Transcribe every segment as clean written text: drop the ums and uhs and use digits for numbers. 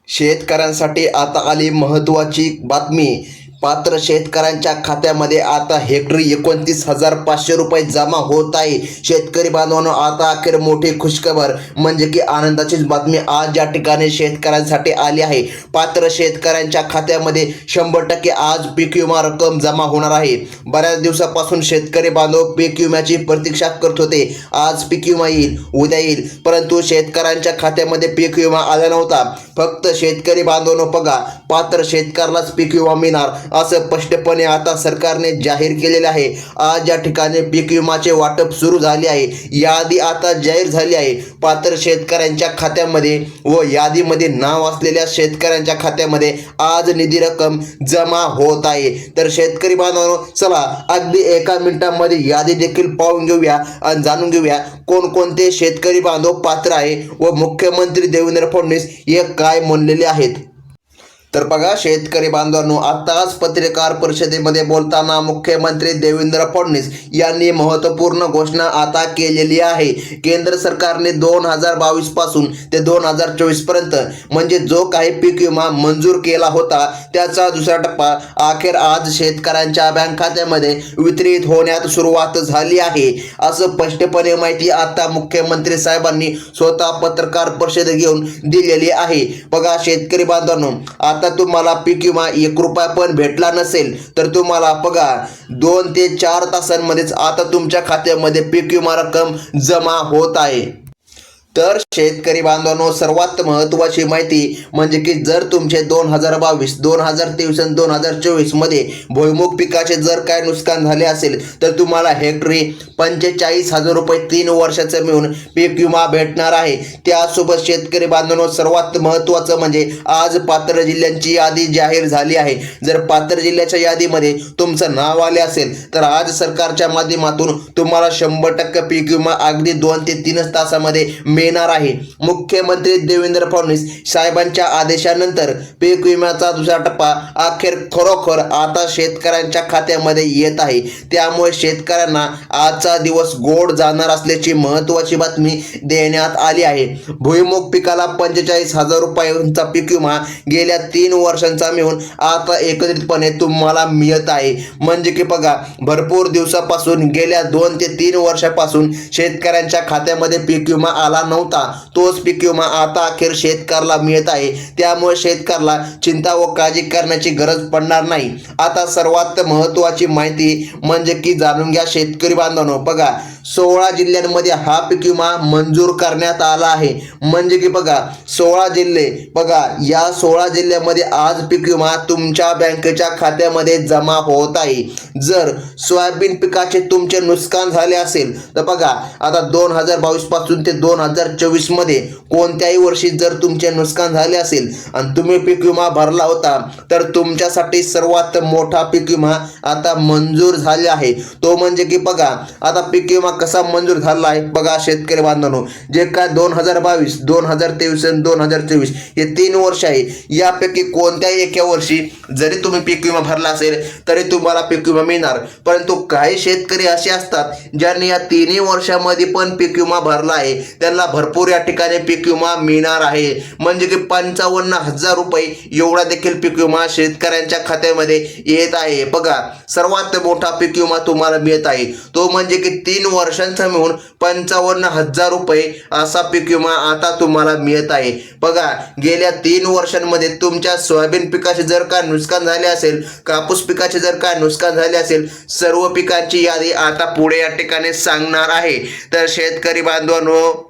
शेतकऱ्यांसाठी आता आली महत्त्वाची बातमी। पात्र शेतकऱ्यांच्या खात्यामध्ये आता हेक्टरी 29,500 रुपये जमा होत आहे। शेतकरी बांधवांनो, आता अखेर मोठी खुशखबर म्हणजे की आनंदाचीच बातमी आज या ठिकाणी शेतकऱ्यांसाठी आली आहे। पात्र शेतकऱ्यांच्या खात्यामध्ये 100% आज पीक विमा रक्कम जमा होणार आहे। बऱ्याच दिवसापासून शेतकरी बांधव पीक विम्याची प्रतीक्षा करत होते। आज पीक विमा येईल, उद्या येईल, परंतु शेतकऱ्यांच्या खात्यामध्ये पीक विमा आला नव्हता। फक्त शेतकरी बांधवांनो बघा, पात्र शेतकऱ्यालाच पीक विमा मिळणार असं स्पष्टपणे आता सरकारने जाहीर केलेले आहे। आज या ठिकाणी पीक विमाचे वाटप सुरू झाले आहे। यादी आता जाहीर झाली आहे। पात्र शेतकऱ्यांच्या खात्यामध्ये व यादीमध्ये नाव असलेल्या शेतकऱ्यांच्या खात्यामध्ये आज निधी रक्कम जमा होत आहे। तर शेतकरी बांधवांनो, चला अगदी एका मिनिटामध्ये यादी देखील पाहून घेऊया आणि जाणून घेऊया कोणकोणते शेतकरी बांधव पात्र आहे व मुख्यमंत्री देवेंद्र फडणवीस हे काय म्हणलेले आहेत। तर बघा शेतकरी बांधवांनो, आताच पत्रकार परिषदेमध्ये बोलताना मुख्यमंत्री देवेंद्र फडणवीस यांनी महत्त्वपूर्ण घोषणा आता केलेली आहे। केंद्र सरकारने 2022 पासून ते 2024 पर्यंत म्हणजे जो काही पीक विमा मंजूर केला होता त्याचा दुसरा टप्पा अखेर आज शेतकऱ्यांच्या बँक खात्यामध्ये वितरित होण्यात सुरुवात झाली आहे, असं स्पष्टपणे माहिती आता मुख्यमंत्री साहेबांनी स्वतः पत्रकार परिषद घेऊन दिलेली आहे। बघा शेतकरी बांधवांनो, आता तुम्हाला पीक विमा 1 रुपया पण भेटला नसेल तर तुम्हाला बघा 2 ते 4 तासांमध्येच आता तुमच्या खात्यामध्ये पीक विमा रक्कम जमा होत आहे। तर शेतकरी बांधवांनो, सर्वात महत्त्वाची माहिती म्हणजे की जर तुमचे 2022, 2023 आणि 2024 मध्ये भुईमूग पिकाचे जर काय नुकसान झाले असेल तर तुम्हाला हेक्टरी 45,000 रुपये 3 वर्षाचं मिळून पीक विमा भेटणार आहे। त्यासोबत शेतकरी बांधवांनो, सर्वात महत्त्वाचं म्हणजे आज पात्र जिल्ह्यांची यादी जाहीर झाली आहे। जर पात्र जिल्ह्याच्या यादीमध्ये तुमचं नाव आले असेल तर आज सरकारच्या माध्यमातून तुम्हाला 100% पीक विमा अगदी 2 ते 3 तासामध्ये मिळणार आहे। मुख्यमंत्री देवेंद्र फडणवीस साहेबांच्या आदेशानंतर पीक विम्याचा दुसरा टप्पा अखेर खरोखर आता शेतकऱ्यांच्या खात्यामध्ये येत आहे। त्यामुळे शेतकऱ्यांना आजचा दिवस गोड जाणार असल्याची महत्त्वाची बातमी देण्यात आली आहे। भुईमूग पिकाला 45,000 रुपयांचा पीक विमा गेल्या 3 वर्षांचा मिळून आता एकत्रितपणे तुम्हाला मिळत आहे। म्हणजे की बघा, भरपूर दिवसापासून गेल्या 2 ते 3 वर्षापासून शेतकऱ्यांच्या खात्यामध्ये पीक विमा आला नव्हता, तोच पीक विमा आता अखेर शेतकऱ्याला मिळत आहे। त्यामुळे शेतकऱ्याला चिंता व काळजी करण्याची गरज पडणार नाही। आता सर्वात महत्त्वाची माहिती म्हणजे की जाणून घ्या शेतकरी बांधवांनो, बघा 16 जिल्ह्यांमध्ये हा पीक विमा मंजूर करण्यात आला आहे। म्हणजे की बघा 16 जिल्हे, बघा या 16 जिल्ह्यामध्ये आज पीक विमा तुमच्या बँकेच्या खात्यामध्ये जमा होत आहे। जर सोयाबीन पिकाचे तुमचे नुकसान झाले असेल तर बघा आता 2022 पासून ते 2024 मध्ये कोणत्याही वर्षी जर तुमचे नुकसान झाले असेल आणि तुम्ही पीक विमा भरला होता तर तुमच्यासाठी सर्वात मोठा पीक विमा आता मंजूर झाला आहे। तो म्हणजे की बघा आता पीक विमा कसा मंजूर झाला आहे। बघा शेतकरी बांधवांनो, जे काय 2022, 2023 आणि 2024 हे 3 वर्ष आहे, यापैकी कोणत्याही एका वर्षी जरी तुम्ही पीक विमा भरला असेल तरी तुम्हाला पीक विमा मिळणार। परंतु काही शेतकरी असे असतात ज्यांनी या 3 वर्षामध्ये पण पीक विमा भरला आहे, त्यांना भरपूर या ठिकाणी पीक विमा मिळणार आहे। म्हणजे की 55,000 रुपये एवढा देखील पीक विमा शेतकऱ्यांच्या खात्यामध्ये येत आहे। बघा सर्वात मोठा पीक विमा तुम्हाला मिळत आहे, तो म्हणजे की 3 वर्षांचा मिळून 55,000 रुपये असा पीक विमा आता तुम्हाला मिळत आहे। बघा गेल्या 3 वर्षांमध्ये तुमच्या सोयाबीन पिकाचे जर काय नुकसान झाले असेल, कापूस पिकाचे जर काय नुकसान झाले असेल, सर्व पिकांची यादी आता पुढे या ठिकाणी सांगणार आहे। तर शेतकरी बांधवांनो,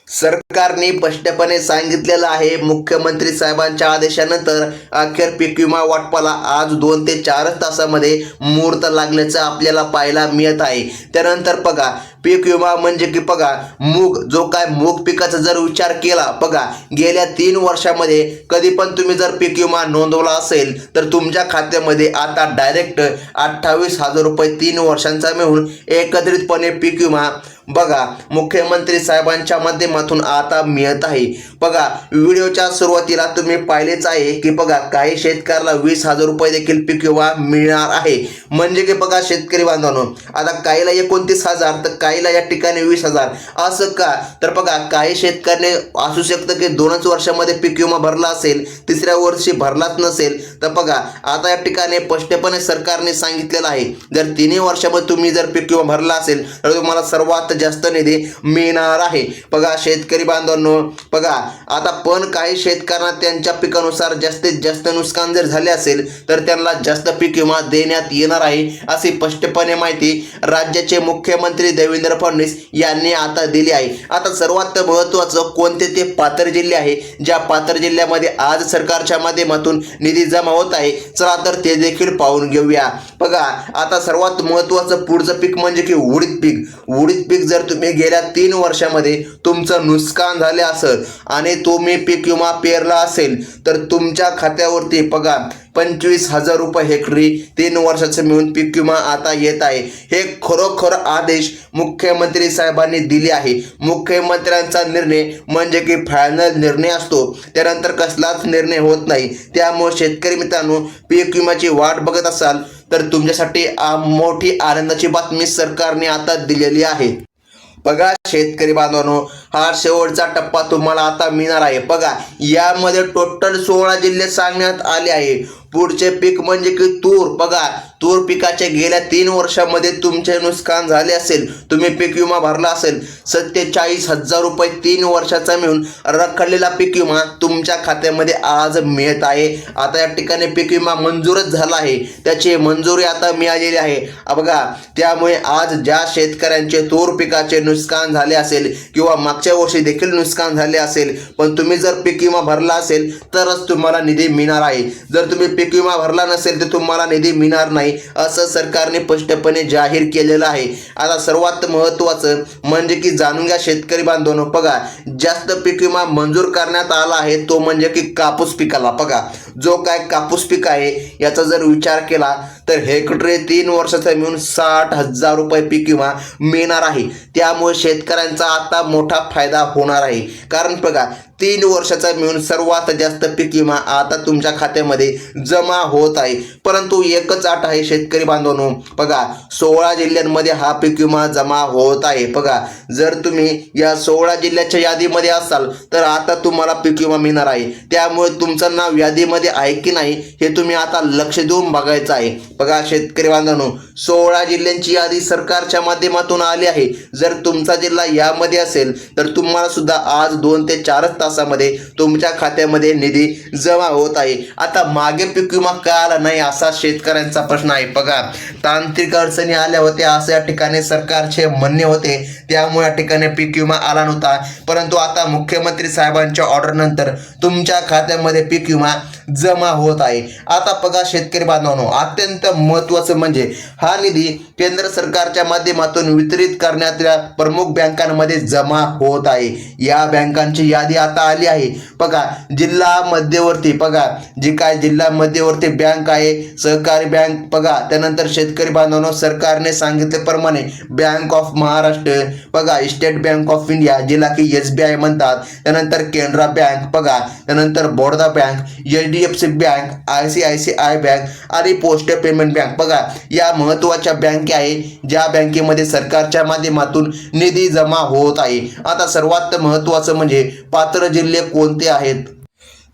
सरकारने स्पष्टपणे सांगितलेलं आहे, मुख्यमंत्री साहेबांच्या आदेशानंतर अखेर पीक विमा वाटपाला आज 2 ते 4 तासामध्ये मुहूर्त लागल्याचं आपल्याला पाहायला मिळत आहे। त्यानंतर बघा पीक विमा म्हणजे की बघा मूग, जो काय मूग पिकाचा जर विचार केला, बघा गेल्या 3 वर्षामध्ये कधी पण तुम्ही जर पीक विमा नोंदवला असेल तर तुमच्या खात्यामध्ये आता डायरेक्ट 28,000 रुपये 3 वर्षांचा मिळून एकत्रितपणे पीक विमा बघा मुख्यमंत्री साहेबांच्या माध्यमातून आता मिळत आहे। बघा व्हिडिओच्या सुरुवातीला तुम्ही पाहिलेच आहे की बघा काही शेतकऱ्याला 20,000 रुपये देखील पीक विमा मिळणार आहे। म्हणजे की बघा शेतकरी बांधवांनो, आता काहीला 29,000 तर काहीला या ठिकाणी 20,000. असं का? तर बघा, काही शेतकऱ्याने असू शकतं की 2च वर्षामध्ये पीक विमा भरला असेल, तिसऱ्या वर्षी भरलाच नसेल. तर बघा, आता या ठिकाणी स्पष्टपणे सरकारने सांगितलेलं आहे, जर 3 वर्षामध्ये तुम्ही जर पीक विमा भरला असेल तर तुम्हाला सर्वात जास्त निधी मिळणार आहे. बघा शेतकरी बांधवांनो, बघा आता पण काही शेतकऱ्यांना त्यांच्या पिकानुसार जास्तीत जास्त नुकसान जर झाले असेल तर त्यांना जास्त पीक विमा देण्यात येणार आहे, अशी स्पष्टपणे माहिती राज्याचे मुख्यमंत्री देवेंद्र फडणवीस यांनी आता दिली आहे. आता सर्वात महत्त्वाचं कोणते ते पात्र जिल्हे आहे, ज्या पात्र जिल्ह्यामध्ये आज सरकारच्या माध्यमातून निधी जमा होत आहे. चला तर ते देखील पाहून घेऊया. बघा आता सर्वात महत्त्वाचं पुढचं पीक म्हणजे की उडीद पीक. उडीद पीक जर तुम्ही गेल्या 3 वर्षामध्ये तुमचं नुकसान झाले असेल आणि तुम्ही पीक विमा पेरला असेल तर तुमच्या खात्यावरती बघा 25,000 रुपये हेक्टरी 3 वर्षाचे मिळून पीक विमा आता येत आहे. हे खरोखर आदेश मुख्यमंत्री साहेबांनी दिले आहे. मुख्यमंत्र्यांचा निर्णय म्हणजे की फायनल निर्णय असतो, त्यानंतर कसलाच निर्णय होत नाही. त्यामुळे शेतकरी मित्रांनो, पीक विम्याची वाट बघत असाल तर तुमच्यासाठी मोठी आनंदाची बातमी सरकारने आता दिलेली आहे. बघा शेतकरी बांधवांनो, हा शेवटचा टप्पा तुम्हाला आता मिळणार आहे. बघा यामध्ये टोटल 16 जिल्हे सांगण्यात आले आहे. पुढचे पीक म्हणजे की तूर. बघा तूर पिकाचे गेल्या 3 वर्षामध्ये तुमचे नुकसान झाले असेल, तुम्ही पीक विमा भरला असेल, 47,000 रुपये 3 वर्षाचा मिळून रखडलेला पीक विमा तुमच्या खात्यामध्ये आज मिळत आहे. आता या ठिकाणी पीक विमा मंजूरच झाला आहे, त्याची मंजुरी आता मिळालेली आहे. बघा त्यामुळे आज ज्या शेतकऱ्यांचे तूर पिकाचे नुकसान झाले असेल किंवा मागच्या वर्षी देखील नुकसान झाले असेल, पण तुम्ही जर पीक विमा भरला असेल तरच तुम्हाला निधी मिळणार आहे. जर तुम्ही पीक विमा भरला नसेल तर तुम्हाला निधी मिळणार नाही, असं सरकारने स्पष्टपणे जाहीर केलेलं आहे. आता सर्वात महत्त्वाचं म्हणजे की जाणून घ्या शेतकरी बांधवांनो, बघा जास्त पीक विमा मंजूर करण्यात आला आहे तो म्हणजे की कापूस पिकाला. बघा जो काय कापूस पीक आहे याचा जर विचार केला तर हेक्टरी 3 वर्षाचा मिळून 60,000 रुपये पीक विमा मिळणार आहे. त्यामुळे शेतकऱ्यांचा आता मोठा फायदा होणार आहे. कारण बघा 3 वर्षाचा मिळून सर्वात जास्त पीक विमा आता तुमच्या खात्यामध्ये जमा होत आहे. परंतु एकच अट आहे शेतकरी बांधवांनो, बघा 16 जिल्ह्यांमध्ये हा पीक विमा जमा होत आहे. बघा जर तुम्ही या 16 जिल्ह्याच्या यादीमध्ये असाल तर आता तुम्हाला पीक विमा मिळणार आहे. त्यामुळे तुमचं नाव यादीमध्ये आहे की नाही हे तुम्ही आता लक्ष देऊन बघायचं आहे. बघा शेतकरी बांधवांनो, 16 जिल्ह्यांची यादी सरकारच्या माध्यमातून आली आहे. जर तुमचा जिल्हा यामध्ये असेल तर तुम्हाला सुद्धा आज 2 ते 4 तासामध्ये तुमच्या खात्यामध्ये निधी जमा होत आहे. आता मागे पीक विमा का आला नाही असा शेतकऱ्यांचा प्रश्न आहे. बघा तांत्रिक अडचणी आल्या होत्या असं या ठिकाणी सरकारचे म्हणणे होते, त्यामुळे या ठिकाणी पीक विमा आला नव्हता. परंतु आता मुख्यमंत्री साहेबांच्या ऑर्डर नंतर तुमच्या खात्यामध्ये पीक विमा जमा होत आहे. आता बघा शेतकरी बांधवांनो, अत्यंत महत्त्वाचं म्हणजे हा निधी केंद्र सरकारच्या माध्यमातून वितरित करण्यातल्या प्रमुख बँकांमध्ये जमा होत आहे. या बँकांची यादी आता आली आहे. बघा जिल्हा मध्यवर्ती, बघा जी काय जिल्हा मध्यवर्ती बँक आहे, सहकारी बँक, बघा त्यानंतर शेतकरी बांधवांनो सरकारने सांगितल्याप्रमाणे बँक ऑफ महाराष्ट्र, बघा स्टेट बँक ऑफ इंडिया जिला की SBI म्हणतात, त्यानंतर कॅनरा बँक, बघा त्यानंतर Baroda bank, HDFC bank, ICICI bank आणि पोस्ट पेमेंट बँक. बघा या महत्त्वाच्या बँके आहे ज्या बँकेमध्ये सरकारच्या माध्यमातून निधी जमा होत आहे. आता सर्वात महत्त्वाचं म्हणजे पात्र जिल्हे कोणते आहेत,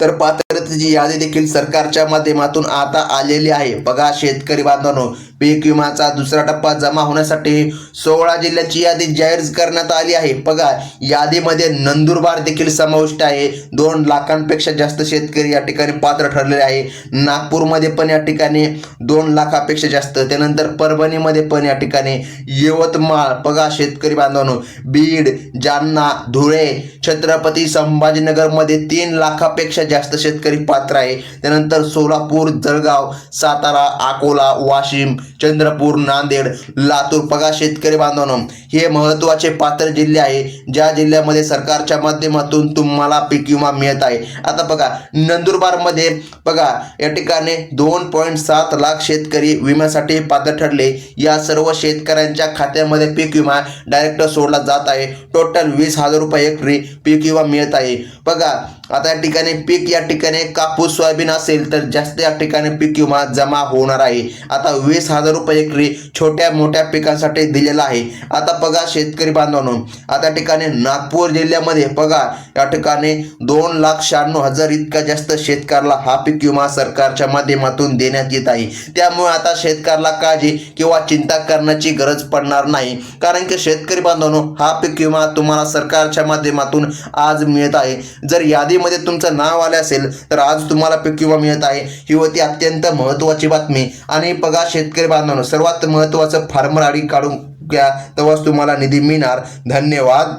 तर पात्रतेची यादी देखील सरकारच्या माध्यमातून आता आलेली आहे. बघा शेतकरी बांधवांनो, पीक विमाचा दुसरा टप्पा जमा होण्यासाठी 16 जिल्ह्यांची यादी जाहीर करण्यात आली आहे. बघा यादीमध्ये नंदुरबार देखील समाविष्ट आहे. 2 लाखांपेक्षा जास्त शेतकरी या ठिकाणी पात्र ठरलेले आहे. नागपूरमध्ये पण या ठिकाणी 2 लाखापेक्षा जास्त, त्यानंतर परभणीमध्ये पण या ठिकाणी, यवतमाळ, बघा शेतकरी बांधवांनो, बीड, जालना, धुळे, छत्रपती संभाजीनगरमध्ये 3 लाखापेक्षा जास्त शेतकरी पात्र आहे. त्यानंतर सोलापूर, जळगाव, सातारा, अकोला, वाशिम, चंद्रपूर, नांदेड, लातूर. बघा शेतकरी बांधवांनो, हे महत्त्वाचे पात्र जिल्हे आहे ज्या जिल्ह्यामध्ये सरकारच्या माध्यमातून तुम्हाला पीक विमा मिळत आहे. आता बघा नंदुरबारमध्ये बघा या ठिकाणी 2.7 लाख शेतकरी विम्यासाठी पात्र ठरले. या सर्व शेतकऱ्यांच्या खात्यामध्ये पीक विमा डायरेक्ट सोडला जात आहे. टोटल 20,000 रुपये हेक्टरी पीक विमा मिळत आहे. बघा आता या ठिकाणी पीक या ठिकाणी कापूस सोयाबीन असेल तर जास्त या ठिकाणी पीक विमा जमा होणार आहे. आता 20,000 रुपये एकरी छोट्या मोठ्या पिकांसाठी दिलेला आहे. आता बघा शेतकरी बांधवांनो, आता ठिकाणी नागपूर जिल्ह्यामध्ये बघा या ठिकाणी 2,96,000 इतका जास्त शेतकऱ्याला हा पीक विमा सरकारच्या माध्यमातून देण्यात येत आहे. त्यामुळे आता शेतकऱ्याला काळजी किंवा चिंता करण्याची गरज पडणार नाही, कारण की शेतकरी बांधवांनो हा पीक विमा तुम्हाला सरकारच्या माध्यमातून आज मिळत आहे. जर यादीमध्ये तुमचं नाव आले असेल तर आज तुम्हाला पीक विमा मिळत आहे. ही होती अत्यंत महत्त्वाची बातमी. आणि बघा शेतकरी बांधवांनो, सर्वात महत्त्वाचं फार्मर आयडी काढून घ्या, तेव्हाच तुम्हाला निधी मिळणार. धन्यवाद.